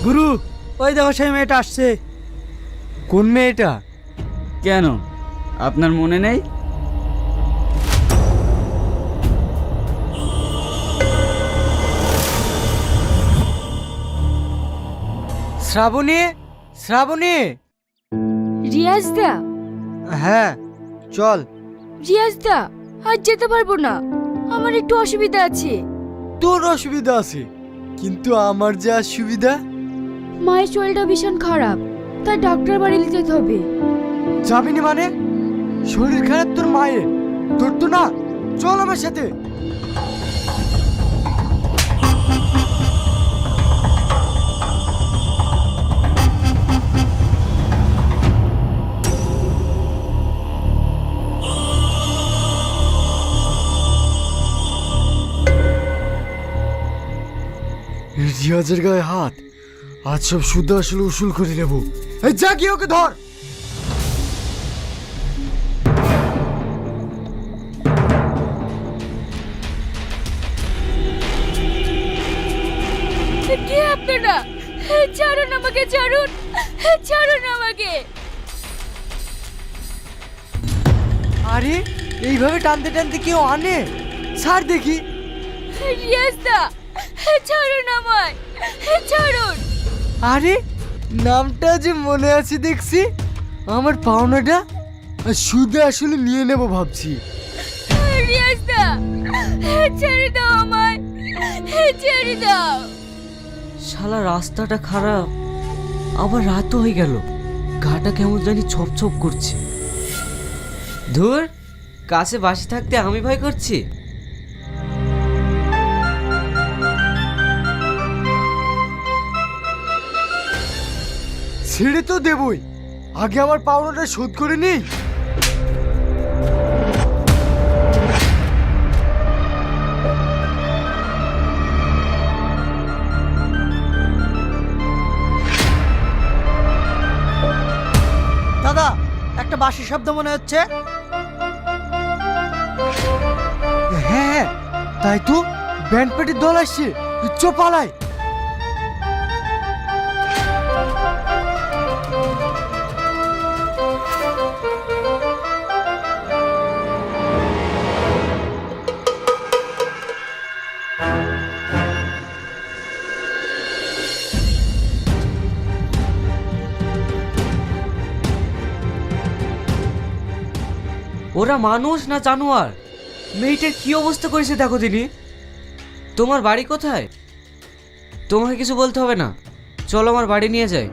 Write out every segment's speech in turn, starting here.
গুরু, ওই দেখো সেই মেয়েটা আসছে। কোন মেয়েটা? কেন, আপনার মনে নেই? শ্রাবণী, শ্রাবণী। রিয়াজ দা, হ্যাঁ চল। রিয়াজ দা, আজ যেতে পারবো না, আমার একটু অসুবিধা আছে। তোর অসুবিধা আছে, কিন্তু আমার যে আর সুবিধা। মায়ের শরীরটা ভীষণ খারাপ, তাই ডাক্তার বাড়ি যেতে হবে। যাবিনি মানে? শরীর খারাপ তোর মায়ের, তোর তো না। চল আমার সাথে। রিয়াজের গায়ে হাত, আজ সব শুদ্ধ আসলে উসুল করে নেব। এই যা গিয়ে ওকে ধর। কে আপনারা? ছাড়ুন আমাকে, ছাড়ুন, ছাড়ুন আমাকে। আরে এইভাবে টানতে টানতে কেউ আনে? ছাড় দেখি। রিয়াজ দা, ছাড়ুন আমায়, ছাড়ুন। আরে নামটা যে মনে আছে দেখছি। আমার পাওনাটা সুদে আসলে নিয়ে নেব ভাবছি। রিয়াজ দা, ছেড়ে দাও আমায়, ছেড়ে দাও। শালা রাস্তাটা খারাপ, আবার রাতও হয়ে গেল, গাটা কেমন জানি ছপ ছপ করছে। ধুর, কাছে বাসি থাকতে আমি ভয় করছি। ছেড়ে তো দেবই, আগে আমার পাওনাটা শোধ করে নিই। দাদা, একটা বাঁশির শব্দ মনে হচ্ছে। হ্যাঁ হ্যাঁ, তাই তো ব্যান্ড পার্টির দল আসছে। চ পালাই। ওরা মানুষ না জানোয়ার? মেয়েটার কি অবস্থা করেছে দেখো দিনি। তোমার বাড়ি কোথায়? তোমাকে কিছু বলতে হবে না, চলো আমার বাড়ি নিয়ে যাই।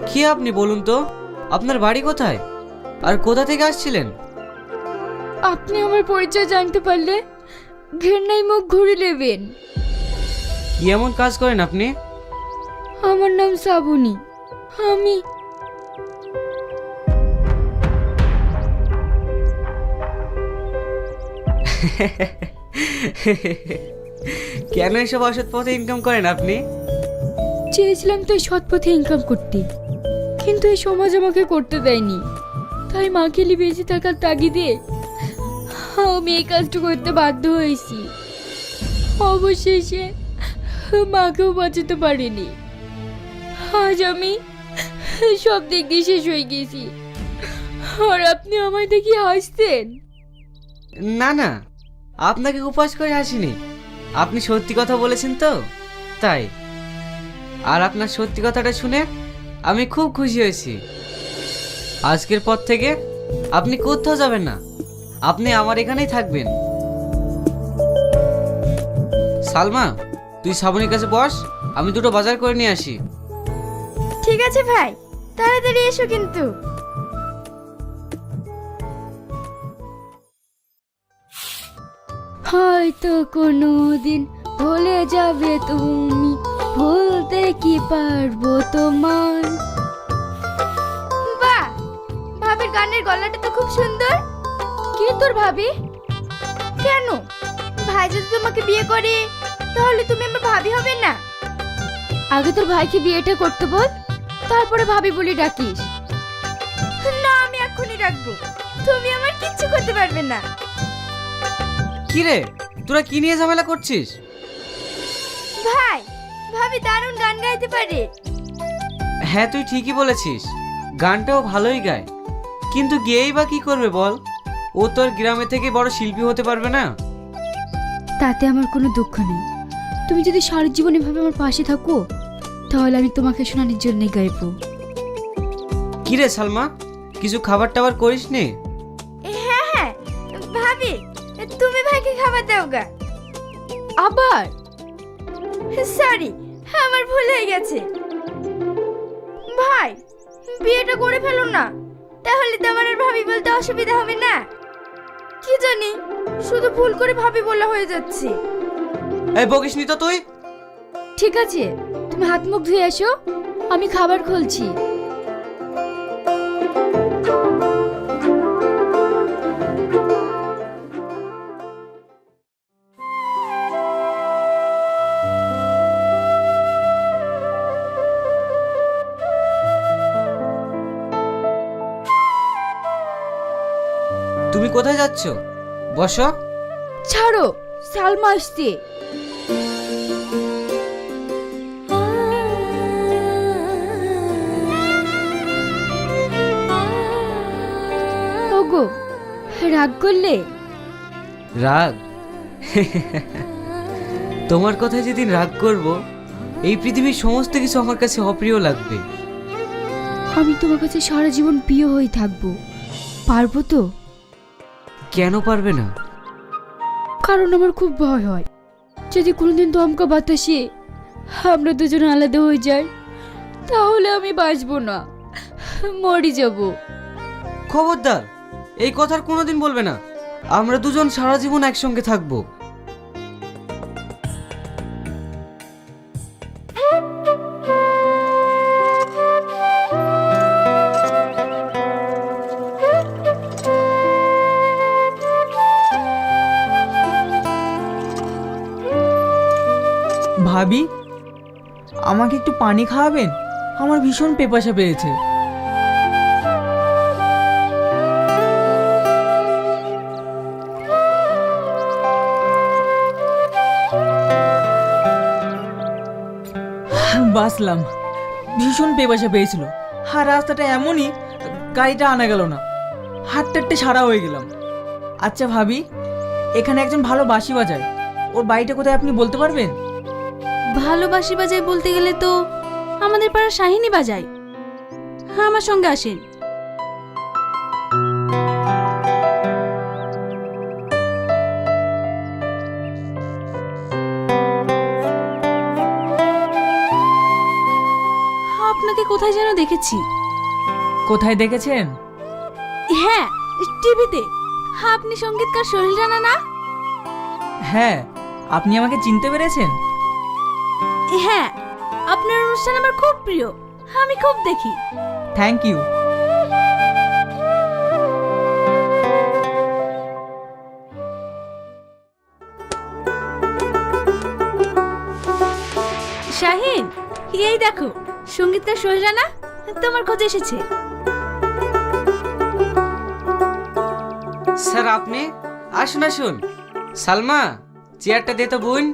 কি আপনি বলুন তো, আপনার বাড়ি কোথায় আর কোথা থেকে আসছিলেন? আপনি আমার পরিচয় জানতে পারলে ঘেন্নায় মুখ ঘুরে নেবেন। কি এমন কাজ করেন আপনি? আমার নাম শ্রাবণী। আমি কেন এসব অসৎ পথে ইনকাম করেন আপনি? চেয়েছিলাম তো এই সৎ পথে ইনকাম করতে, কিন্তু এই সমাজ আমাকে করতে দেয়নি। তাই মাকে নিয়ে বেঁচে থাকার তাগিদে আমি এই কাজটা করতে বাধ্য হয়েছি। অবশেষে মাকেও বাঁচাতে পারিনি। আজ আমি সব দিক দিয়ে শেষ হয়ে গেছি, আর আপনি আমায় দেখি হাসতেন। না না, আপনাকে উপহাস করে হাসিনি, আপনি সত্যি কথা বলেছেন তো তাই। আর আপনার সত্যি কথাটা শুনে আমি খুব খুশি হয়েছি। আজকের পর থেকে আপনি কোথাও যাবেন না, আপনি আমার এখানেই থাকবেন। সালমা, তুই শ্রাবণীর কাছে বস, আমি দুটো বাজার করে নিয়ে আসি। ঠিক আছে ভাই, তাড়াতাড়ি এসো কিন্তু। হয়তো কোনোদিন ভুলে যাবে তুমি, ভুলতে কি পারবো তোমার। বাহ, ভাবির গানের গলাটা তো খুব সুন্দর। কে তোর ভাবি? কেন, ভাই যদি তোমাকে বিয়ে করে তাহলে তুমি আমার ভাবি হবে না? আগে তোর ভাইকে বিয়েটা করতে বল, তারপরে ভাবি বলি ডাকিস। না, আমি এখনই ডাকবো, তুমি আমার কিচ্ছু করতে পারবে না। কি রে, তোরা কি নিয়ে ঝামেলা করছিস? ভাই, ভাবি দারুণ গান গাইতে পারে। হ্যাঁ, তুই ঠিকই বলেছিস, গানটাও ভালোই গায়, কিন্তু গেয়েই বা কি করবে বল? ও তোর গ্রামে থেকে বড় শিল্পী হতে পারবে না। তাতে আমার কোনো দুঃখ নেই। তুমি যদি সারা জীবন এভাবে আমার পাশে থাকো তাহলে আমি তোমাকে শোনানোর জন্যই গাইবো। কি রে সালমা, কিছু খাবার টাবার করিস নি? হ্যাঁ হ্যাঁ ভাবি, তুমি ভাইকে খাবার দাও গা। আবার সরি, আমার ভুল হয়ে গেছে। ভাই, বিয়েটা করে ফেলো না, তাহলে তো আমার আর ভাবি বলতে অসুবিধা হবে না। কি জানি, শুধু ভুল করে ভাবি বলা হয়ে যাচ্ছে। এই বকিস নি তো তুই। ঠিক আছে, তুমি হাত মুখ ধুয়ে এসো, আমি খাবার খুলছি। তুমি কোথায় যাচ্ছ? বসো। ছাড়ো, সালমা আসছে। ওগো, রাগ করলে? রাগ? তোমার কথায় যেদিন রাগ করব, এই পৃথিবীর সমস্ত কিছু আমার কাছে অপ্রিয় লাগবে। আমি তোমার কাছে সারা জীবন প্রিয় হয়ে থাকবো, পারবো তো? কেন পারবে না? কারণ আমার খুব ভয় হয়, যদি কোনোদিন দমকা বাতাসে আমরা দুজন আলাদা হয়ে যাই তাহলে আমি বাঁচবো না, মরে যাব। খবরদার, এই কথার কোনোদিন বলবে না। আমরা দুজন সারা জীবন একসঙ্গে থাকবো। ভাবি, আমাকে একটু পানি খাওয়াবেন? আমার ভীষণ পেপাসা পেয়েছে। বাসলাম, ভীষণ পেপাসা পেয়েছিল। আর রাস্তাটা এমনই, গাড়িটা আনা গেল না, হাঁটতে হাঁটতে সারা হয়ে গেলাম। আচ্ছা ভাবি, এখানে একজন ভালো বাঁশি বাজায়, ওর বাড়িটা কোথায় আপনি বলতে পারবেন? ভালোবাসি বাজায় বলতে গেলে তো আমাদের পাড়ার শাহিনী বাজায়। হ্যাঁ, আমার সঙ্গে আসেন। আপনাকে কোথায় যেন দেখেছি। কোথায় দেখেছেন? হ্যাঁ, টিভিতে। আপনি সঙ্গীতকার সোহেল রানা না? হ্যাঁ, আপনি আমাকে চিনতে পেরেছেন? হ্যাঁ, আপনার অনুষ্ঠান আমার খুব প্রিয়, আমি খুব দেখি। Thank you. শাহিন, এই দেখো, সঙ্গীতকার সোহেল রানা তোমার খোঁজে এসেছে। স্যার, আপনি আসুন আসুন। সালমা, চেয়ারটা দে তো বোন।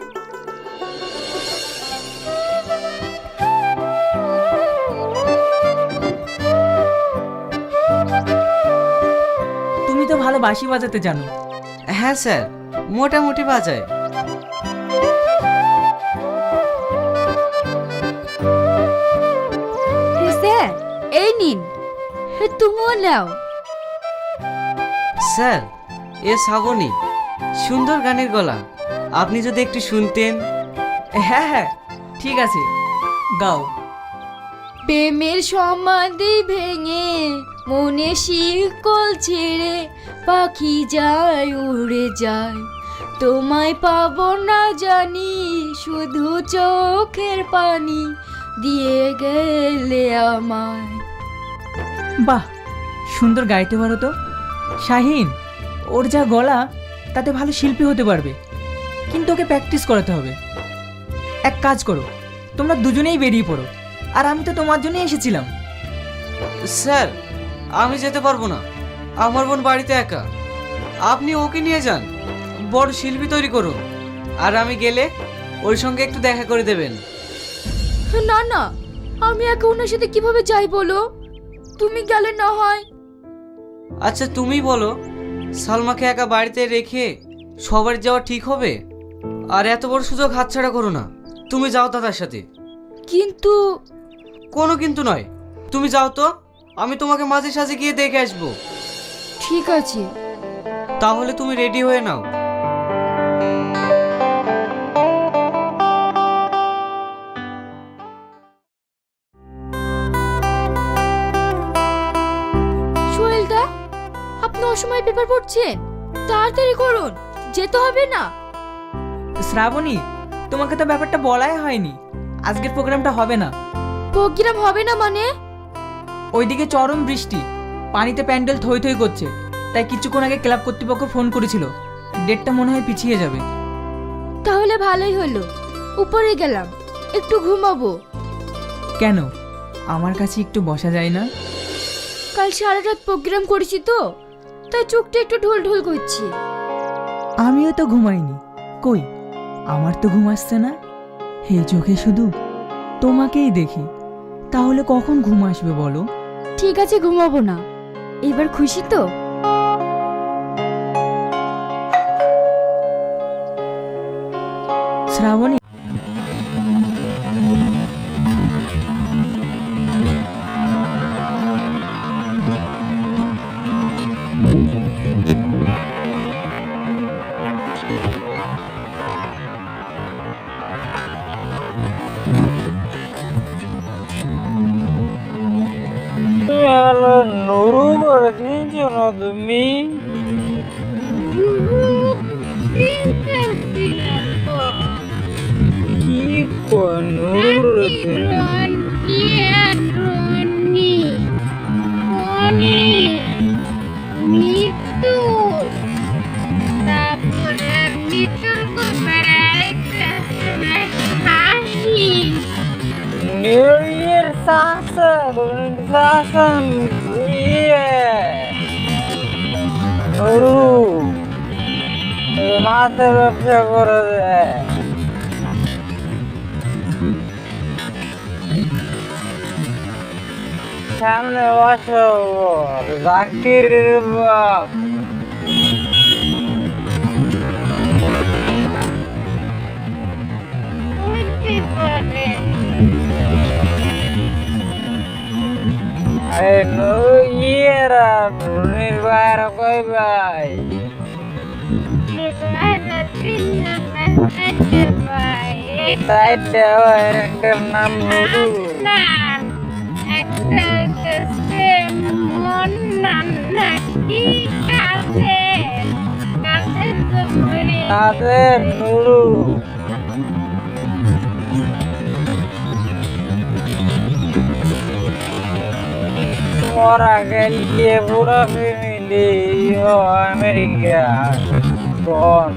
তুমি তো ভালো বাঁশি বাজাতে জানো। হ্যাঁ স্যার, মোটামুটি বাজায়। স্যার, এই নিন, তুমিও নাও। স্যার, এ শ্রাবণী, সুন্দর গানের গলা, আপনি যদি একটু শুনতেন। হ্যাঁ হ্যাঁ, ঠিক আছে, গাও। প্রেমের সমাধি ভেঙে মনে শিকল ছেড়ে পাখি যায় উড়ে যায়, তোমায় পাবো না জানি, শুধু চোখের পানি দিয়ে গেলে আমায়। বাহ, সুন্দর গাইতে পারো তো। শাহিন, ওর যা গলা তাতে ভালো শিল্পী হতে পারবে, কিন্তু ওকে প্র্যাকটিস করাতে হবে। এক কাজ করো, তোমরা দুজনেই বেরিয়ে পড়ো, আর আমি তো তোমার জন্যই এসেছিলাম। স্যার, আমি যেতে পারবো না, আমার বোন বাড়িতে একা। আপনি ওকে নিয়ে যান, বড় শিল্পী তৈরি করুন, আর আমি গেলে ওর সঙ্গে একটু দেখা করে দেবেন। না না, আমি একা ওনার সাথে কিভাবে যাই বলো? তুমি গেলে না হয়। আচ্ছা তুমি বলো, সালমাকে একা বাড়িতে রেখে সবার যাওয়া ঠিক হবে? আর এত বড় সুযোগ হাতছাড়া করো না, তুমি যাও দাদার সাথে। কিন্তু কোনো কিন্তু নয়, তুমি যাও তো, আমি তোমাকে মাঝে সাঝে গিয়ে দেখে আসবো। ঠিক আছে। তাহলে তুমি রেডি হয়ে নাও। সোহেলদা, আপনি অসময়ে পেপার পড়ছেন, তাড়াতাড়ি করুন, যেতে হবে না? শ্রাবণী, তোমাকে তো ব্যাপারটা বলাই হয়নি, আজকের প্রোগ্রামটা হবে না। প্রোগ্রাম হবে না মানে? ওইদিকে চরম বৃষ্টি, পানিতে প্যান্ডেল থই থই করছে, তাই কিছুক্ষণ আগে ক্লাব কর্তৃপক্ষ ফোন করেছিল, ডেটটা মনে হয় পিছিয়ে যাবে। তাহলে ভালোই হলো, উপরে গেলাম, একটু ঘুমাবো। কেন, আমার কাছে একটু বসা যায় না? কাল সারা রাত প্রোগ্রাম করেছি তো, তাই চোখটা একটু ঢোল ঢোল করছে। আমিও তো ঘুমাইনি, কই আমার তো ঘুম আসছে না। হে চোখে শুধু তোমাকেই দেখি, তাহলে কখন ঘুম আসবে বলো? ঠিক আছে, ঘুমাবো না, এবার খুশি তো? শ্রাবণী, নুরু করে দিয়েছো না তুমি? কি Nuru New Year Sasan Nuru মাথা ব্যবসা করে দেয়। সামনে বসো, জাকির বাপ। নির্বাহ কই ভাই? নাম নুরু। তাদের নুরু ওরা গেলিয়ে পুরো ফ্যামিলি আমেরিকা কোন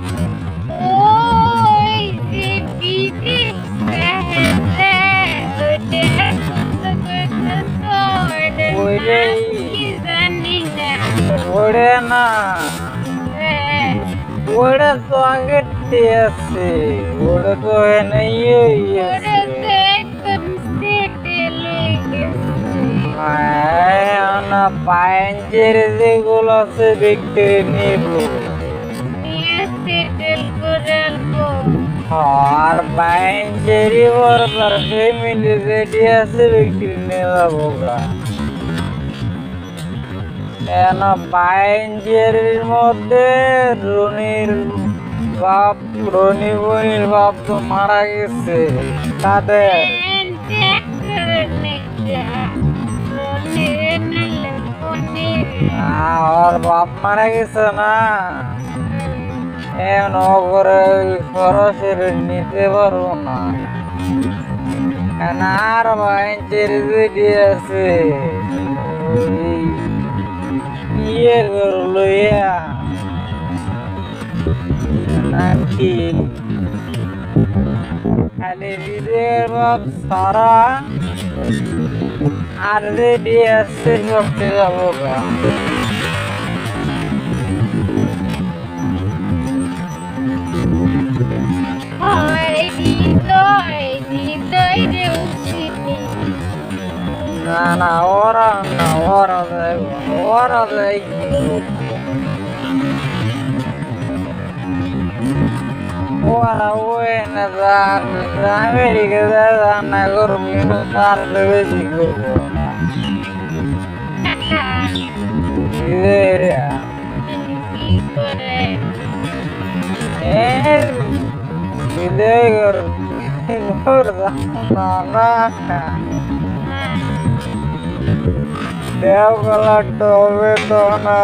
ওরে না, ওরে তো আগে আছে, ওরে তো নেই না। পায়ের যেগুলো আছে বিক্রি নিব, আর পায়েরি বরাবর ফ্যামিলি রেডি আছে বিক্রি নিয়ে যাবো। কেন পায়ের মধ্যে রনির বাপ, রনি বনির বাপ তো মারা গেছে, তাদের আর বাপ মারা গেছে না, নগরে সরাসরি নিতে পারবো না। আর বাইঞ্চের যেটি আছে বিয়ে করলো ইয়া নাকি খালি বিদের বাপ সারা আর রেডি আসছে করতে যাবো গা। না না ওরা না ওরা ওরা ওই না আমেরিকা রান্না করবি তার বেশি করবো দেওগলা ডবে তো না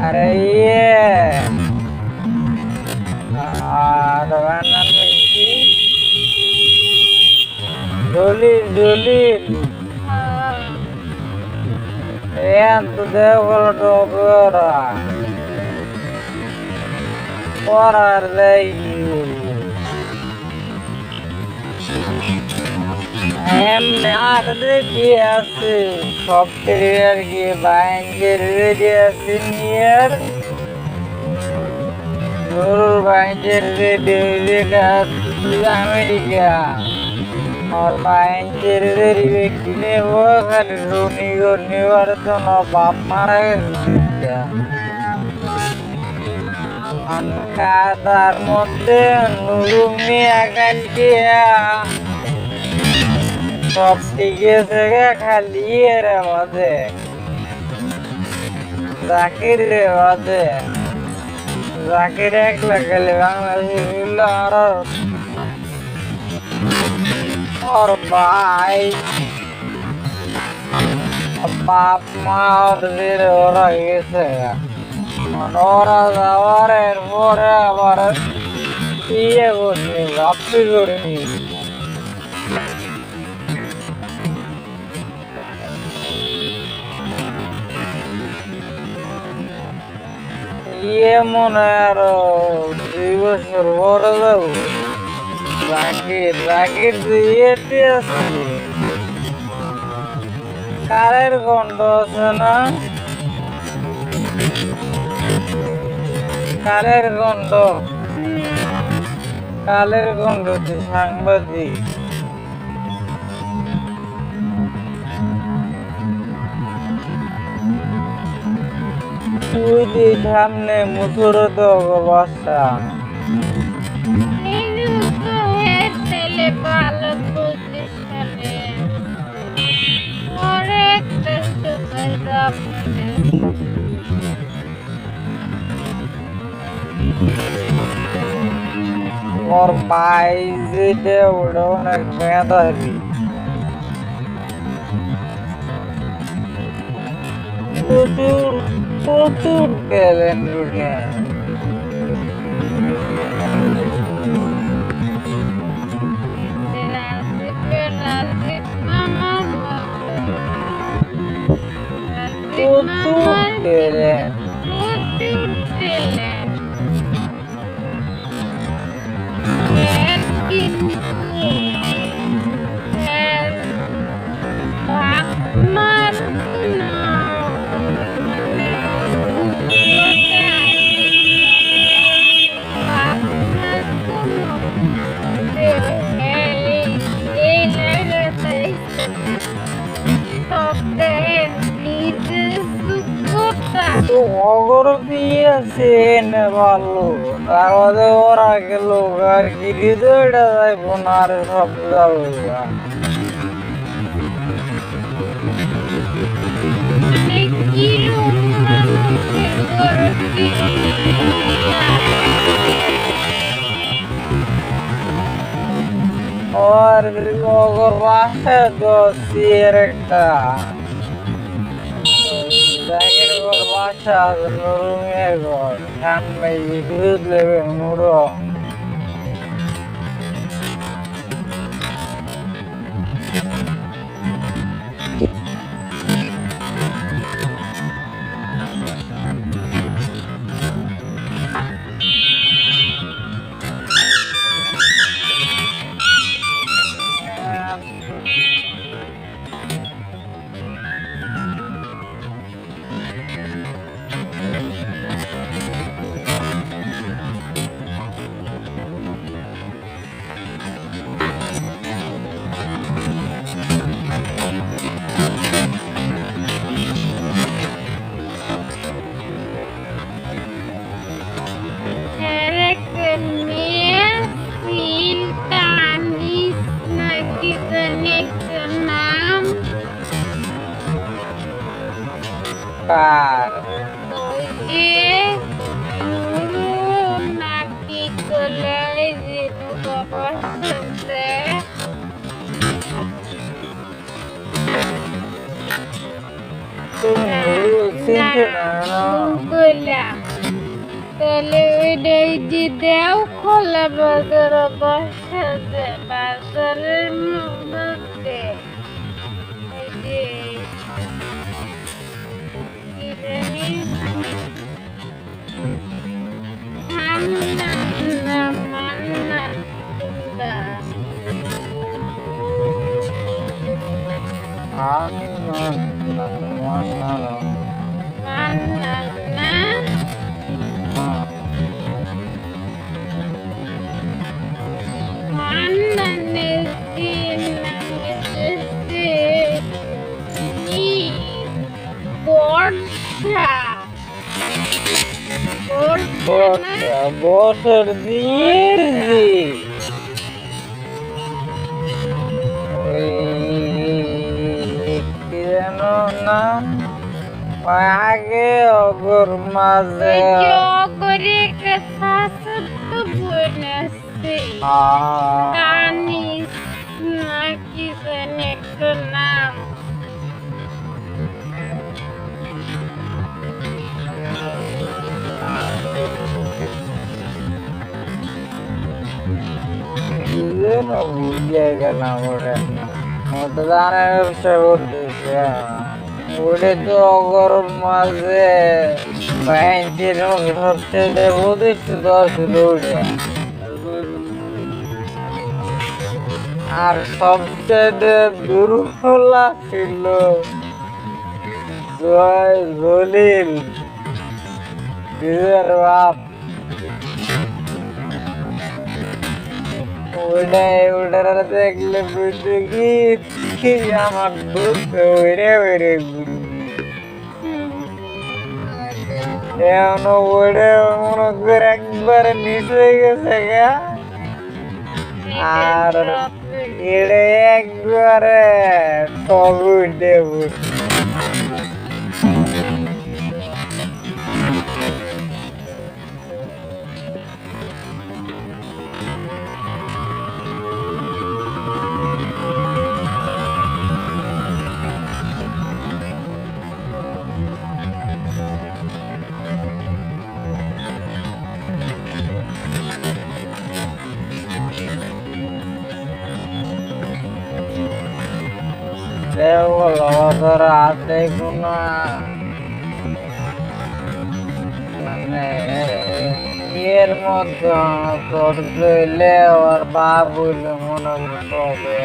अरे ये डोली तो देवगल डोबरा और এমনি আগে কি আছে সফটওয়্যার কি বাইকের রেডি আছে নিয়ার গরুর বাইকের রেডি আমেরিকা আর বাইকের রেডি কিনে ওখানে রুনি নেওয়ার জন্য বাপ মারা গেছে তার মধ্যে নুরুমি আকালকে সব টিকে থেকে খালি রে বাদে জাকির রে বাদে জাকির একলা খেলে বাংলাদেশ আর ভাই বাপ মা ওদের ওরা গেছে ওরা যাওয়ার এরপরে আবার ইয়ে করিনি ভাবতে করিনি ইয়ে মনে আরো 2 বছর পরে যাবো রাকির ইয়েতে আছে কারের গন্ধ আছে না কালের গন্ধ সাংবাদিক তুই সামনে মুসুর তো বাসা ওর ভাই যেটা ওটা অনেক মেধাবী প্রচুর ট্যালেন্ট অগর দিয়েছে ভালো তার মধ্যে ওরা গেল আর কি হৃদয়টা যাইব না আর সব যাবে और অগর বাসে তো সিয়ের একটা জায়গার বাসা রুমের ঘর সামনে দুধ লেবে মুড়ো কার তাহলে ওইটাই যে দেও খোলা বাজার বসাতে বাজারের মধ্যে এই যে কি জানি মান্না মান্না মান্না না বছর দিয়েছি কেন না আগে অগর মাঝে করে শাশুড় বোন আছে কানিস নাকি জানি একটা নাম ভুলিয়ে গেলাম ওটা মতদানের ব্যবসা করতেছে ওটা তো অগর মাঝে বাইন্তির সবচেয়ে প্রতিষ্ঠিত ছিল ওটা আর সবচেয়ে দুর্বলা ছিল জয় জলিল নিজের বাপ ওটার দেখলে বুঝতে কি আমার দুধ ওইরে ওইরে এখন ওইটা মনে করে একবারে নিচে গেছে গা আর এটা একবারে টপ উঠে হাতে কোনো মানে এর মধ্যে তোর হইলে ওর বাপ হইলে মনে করতে হবে